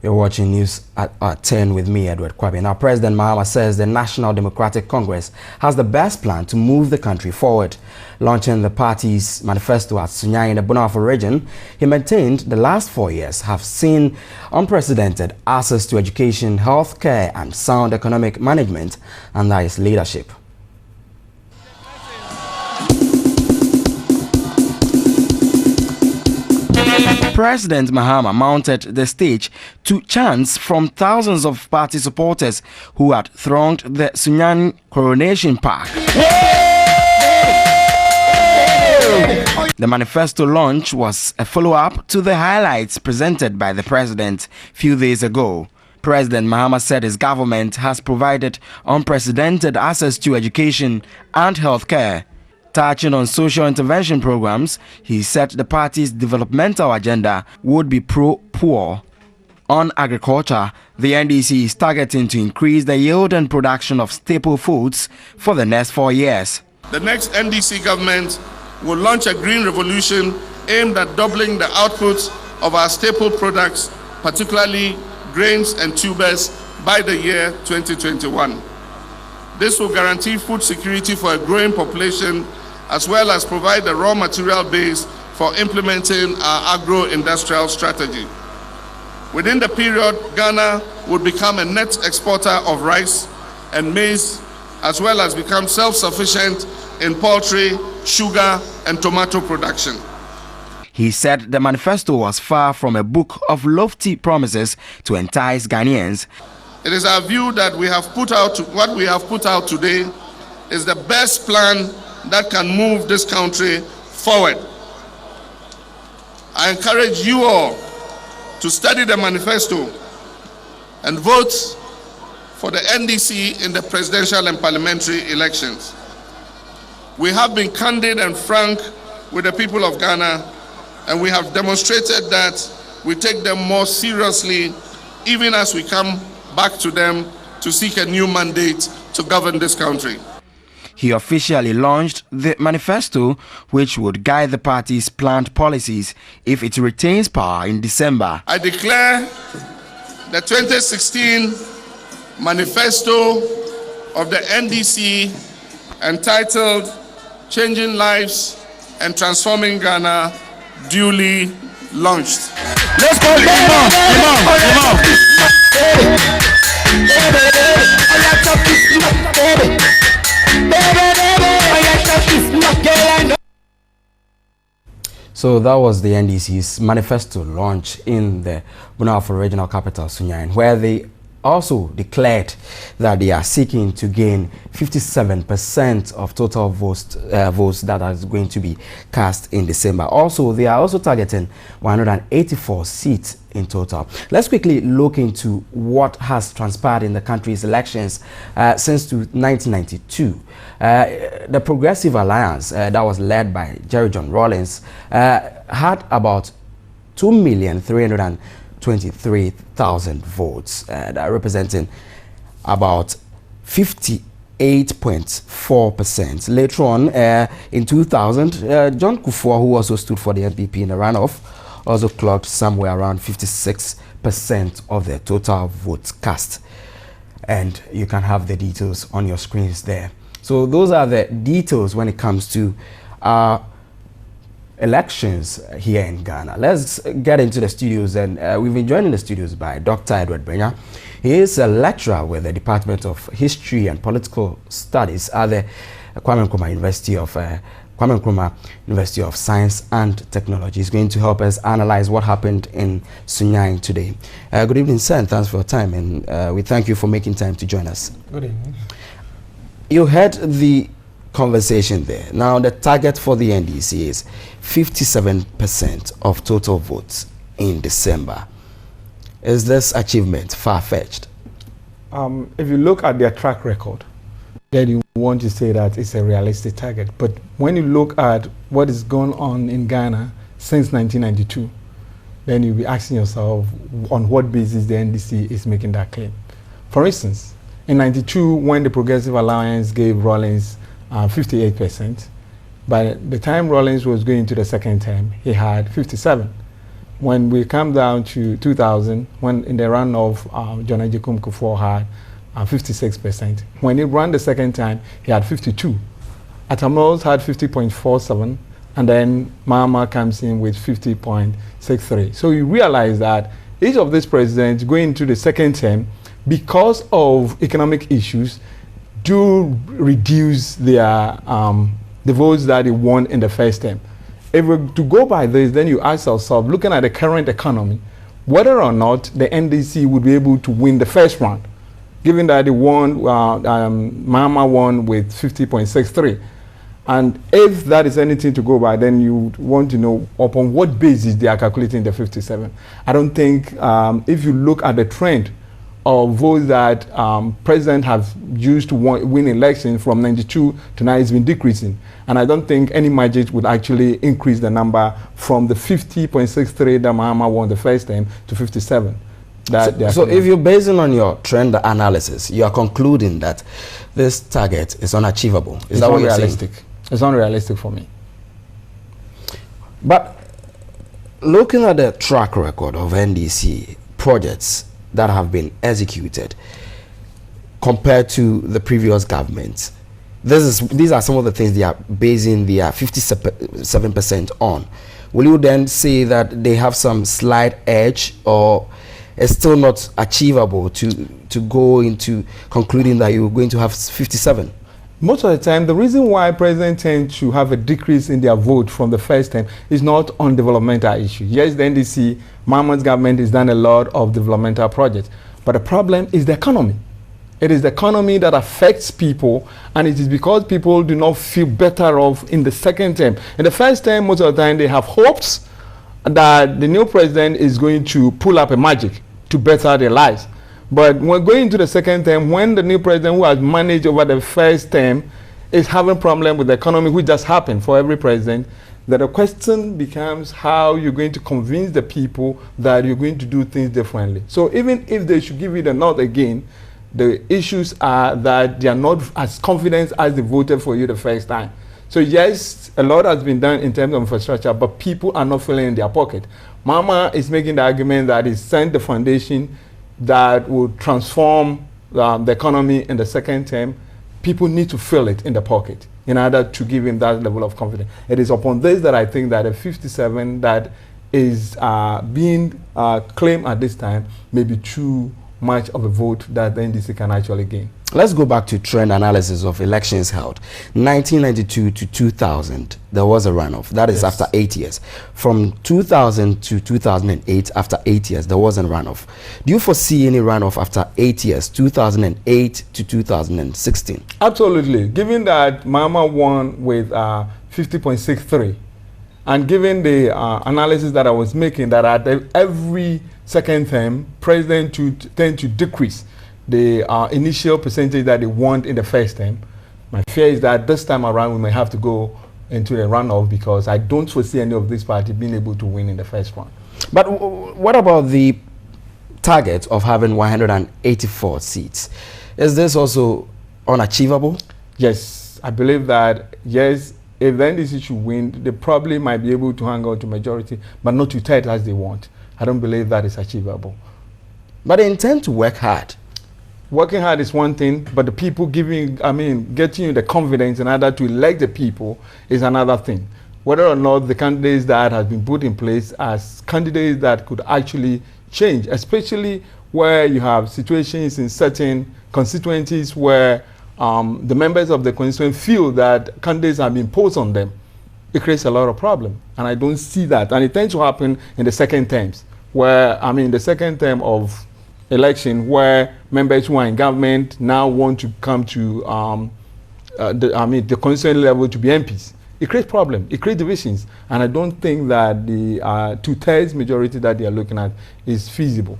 You're watching news at 10 with me, Edward Kwabe. Now, President Mahama says the National Democratic Congress has the best plan to move the country forward. Launching the party's manifesto at Sunyani in the Bunafo region, he maintained the last 4 years have seen unprecedented access to education, health care, and sound economic management under his leadership. President Mahama mounted the stage to chants from thousands of party supporters who had thronged the Sunyani Coronation Park. The manifesto launch was a follow-up to the highlights presented by the president a few days ago. President Mahama said his government has provided unprecedented access to education and health care. Touching on social intervention programs, he said the party's developmental agenda would be pro-poor. On agriculture, the NDC is targeting to increase the yield and production of staple foods for the next 4 years. The next NDC government will launch a green revolution aimed at doubling the output of our staple products, particularly grains and tubers, by the year 2021. This will guarantee food security for a growing population, as well as provide the raw material base for implementing our agro-industrial strategy. Within the period, Ghana would become a net exporter of rice and maize, as well as become self-sufficient in poultry, sugar, and tomato production. He said the manifesto was far from a book of lofty promises to entice Ghanaians. It is our view that what we have put out today is the best plan that can move this country forward. I encourage you all to study the manifesto and vote for the NDC in the presidential and parliamentary elections. We have been candid and frank with the people of Ghana, and we have demonstrated that we take them more seriously even as we come back to them to seek a new mandate to govern this country. He officially launched the manifesto, which would guide the party's planned policies if it retains power in December. I declare the 2016 manifesto of the NDC, entitled Changing Lives and Transforming Ghana, duly launched. Let's go, So that was the NDC's manifesto launch in the Bunafo regional capital, Sunyani, where they also declared that they are seeking to gain 57% of total votes that are going to be cast in December. Also, they are also targeting 184 seats in total. Let's quickly look into what has transpired in the country's elections since 1992. The Progressive Alliance that was led by Jerry John Rawlings had about 2,323,000 votes, representing about 58.4%. Later on, in 2000, John Kufuor, who also stood for the NPP in the runoff, also clocked somewhere around 56% of the total votes cast. And you can have the details on your screens there. So those are the details when it comes to elections here in Ghana. Let's get into the studios, and we've been joined in the studios by Dr. Edward Brenya. He is a lecturer with the Department of History and Political Studies at the Kwame Nkrumah University of Science and Technology. He's going to help us analyze what happened in Sunyani today. Good evening, sir, and thanks for your time, and we thank you for making time to join us. Good evening. You heard the conversation there. Now, the target for the NDC is 57% of total votes in December. Is this achievement far-fetched? If you look at their track record, then you want to say that it's a realistic target. But when you look at what is going on in Ghana since 1992, then you'll be asking yourself on what basis the NDC is making that claim. For instance, in 92, when the Progressive Alliance gave Rawlings 58%, by the time Rawlings was going to the second term, he had 57. when we come down to 2000, when in the run of John Agyekum Kufuor had 56%. When he ran the second time, he had 52. Atamils had 50.47, and then Mahama comes in with 50.63. So you realize that each of these presidents going into the second term, because of economic issues, do reduce their the votes that they won in the first term. If we're to go by this, then you ask yourself, looking at the current economy, whether or not the NDC would be able to win the first round, given that they won, Mahama won with 50.63. And if that is anything to go by, then you want to know upon what basis they are calculating the 57. I don't think, if you look at the trend of votes that president have used to win elections from 92 to now, it's been decreasing. And I don't think any magic would actually increase the number from the 50.63 that Mahama won the first time to 57. So if you're basing on your trend analysis, you are concluding that this target is unachievable. Is that what you're saying? It's unrealistic for me. But looking at the track record of NDC projects that have been executed compared to the previous government, these are some of the things they are basing their 57% on. Will you then say that they have some slight edge, or it's still not achievable to go into concluding that you're going to have 57? Most of the time, the reason why presidents tend to have a decrease in their vote from the first time is not on developmental issues. Yes, the NDC, Mahama's government has done a lot of developmental projects, but the problem is the economy. It is the economy that affects people, and it is because people do not feel better off in the second term. In the first term, most of the time, they have hopes that the new president is going to pull up a magic to better their lives. But when going into the second term, when the new president who has managed over the first term is having problem with the economy, which just happened for every president, that the question becomes how you're going to convince the people that you're going to do things differently. So even if they should give you the nod again, the issues are that they are not as confident as they voted for you the first time. So yes, a lot has been done in terms of infrastructure, but people are not feeling in their pocket. Mahama is making the argument that he sent the foundation that will transform the economy in the second term. People need to feel it in the pocket in order to give him that level of confidence. It is upon this that I think that a 57 that is being claimed at this time may be too much of a vote that the NDC can actually gain. Let's go back to trend analysis of elections held. 1992 to 2000, there was a runoff. That is after 8 years. From 2000 to 2008, after 8 years, there wasn't runoff. Do you foresee any runoff after 8 years, 2008 to 2016? Absolutely. Given that Mahama won with 50.63, and given the analysis that I was making, that at every second term, presidents tend to decrease the initial percentage that they want in the first term. My fear is that this time around we may have to go into a runoff, because I don't foresee any of these parties being able to win in the first round. But what about the target of having 184 seats? Is this also unachievable? Yes, I believe that, yes, if the NDC should win, they probably might be able to hang on to majority, but not to tight as they want. I don't believe that is achievable. But they intend to work hard. Working hard is one thing, but the people getting you the confidence in order to elect the people is another thing. Whether or not the candidates that have been put in place as candidates that could actually change, especially where you have situations in certain constituencies where the members of the constituency feel that candidates have been imposed on them, it creates a lot of problem. And I don't see that. And it tends to happen in the second terms, where, the second term of election, where members who are in government now want to come to the constituency level to be MPs. It creates problems, it creates divisions, and I don't think that the 2/3 majority that they are looking at is feasible.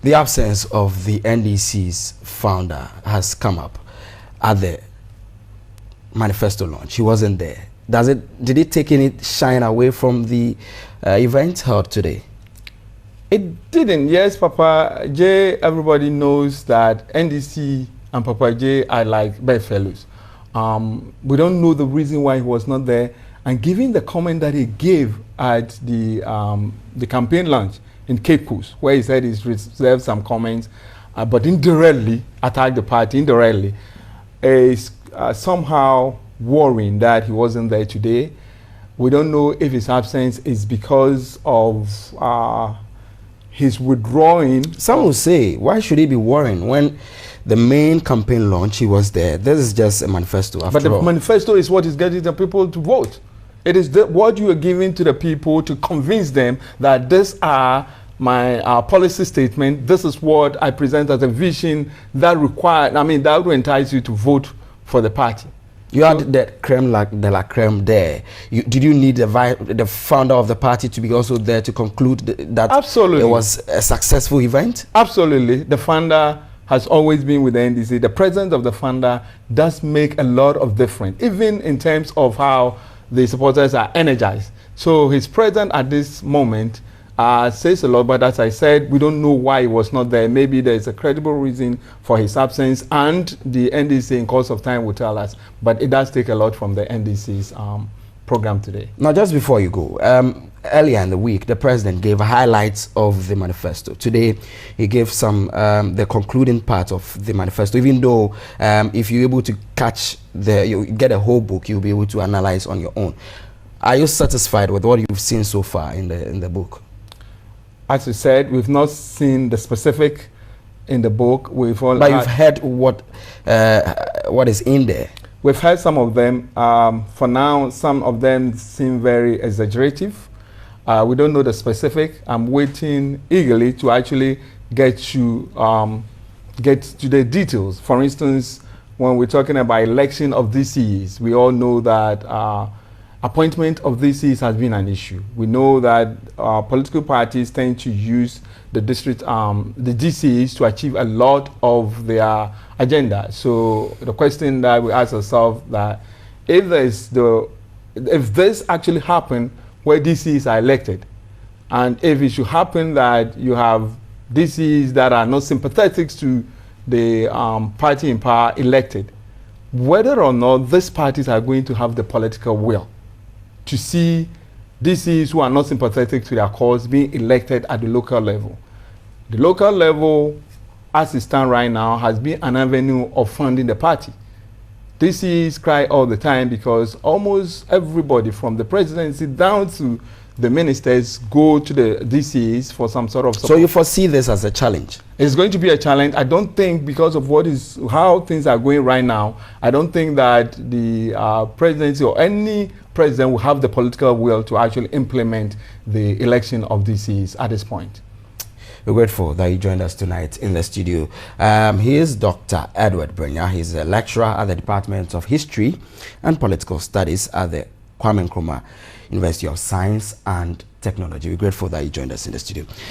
The absence of the NDC's founder has come up at the manifesto launch. He wasn't there. Did it take any shine away from the event held today? It didn't. Yes, Papa J, everybody knows that NDC and Papa J are like bedfellows. We don't know the reason why he was not there. And given the comment that he gave at the campaign launch in Cape Coast, where he said he's reserved some comments, but indirectly attacked the party indirectly, is somehow worrying that he wasn't there today. We don't know if his absence is because of his withdrawing. Some will say, why should he be worrying when the main campaign launch, he was there? This is just a manifesto after all. But the manifesto is what is getting the people to vote. It is what you are giving to the people to convince them that these are my policy statement. This is what I present as a vision that that will entice you to vote for the party. You had the creme de la creme there. Did you need the founder of the party to be also there to conclude that absolutely it was a successful event? Absolutely. The founder has always been with the NDC. The presence of the founder does make a lot of difference, even in terms of how the supporters are energized. So his presence at this moment says a lot, but as I said, we don't know why he was not there. Maybe there's a credible reason for his absence, and the NDC in course of time will tell us. But it does take a lot from the NDC's program today. Now, just before you go, earlier in the week, the president gave highlights of the manifesto. Today, he gave some the concluding part of the manifesto. Even though, if you're able to you get a whole book, you'll be able to analyze on your own. Are you satisfied with what you've seen so far in the book? As you said, we've not seen the specific in the book. But you've heard what is in there. We've heard some of them. For now, some of them seem very exaggerative. We don't know the specific. I'm waiting eagerly to actually get to the details. For instance, when we're talking about election of DCs, we all know that appointment of DCs has been an issue. We know that political parties tend to use the DCs to achieve a lot of their agenda. So the question that we ask ourselves that if this actually happen where DCs are elected, and if it should happen that you have DCs that are not sympathetic to the party in power elected, whether or not these parties are going to have the political will to see DCs who are not sympathetic to their cause being elected at the local level. The local level, as it stands right now, has been an avenue of funding the party. DCs cry all the time because almost everybody from the presidency down to the ministers go to the DCs for some sort of support. So you foresee this as a challenge? It's going to be a challenge. I don't think, because of how things are going right now, I don't think that the presidency or any president will have the political will to actually implement the election of DCs at this point. We're grateful that you joined us tonight in the studio. He is Dr. Edward Brenya. He's a lecturer at the Department of History and Political Studies at the Kwame Nkrumah University of Science and Technology. We're grateful that you joined us in the studio.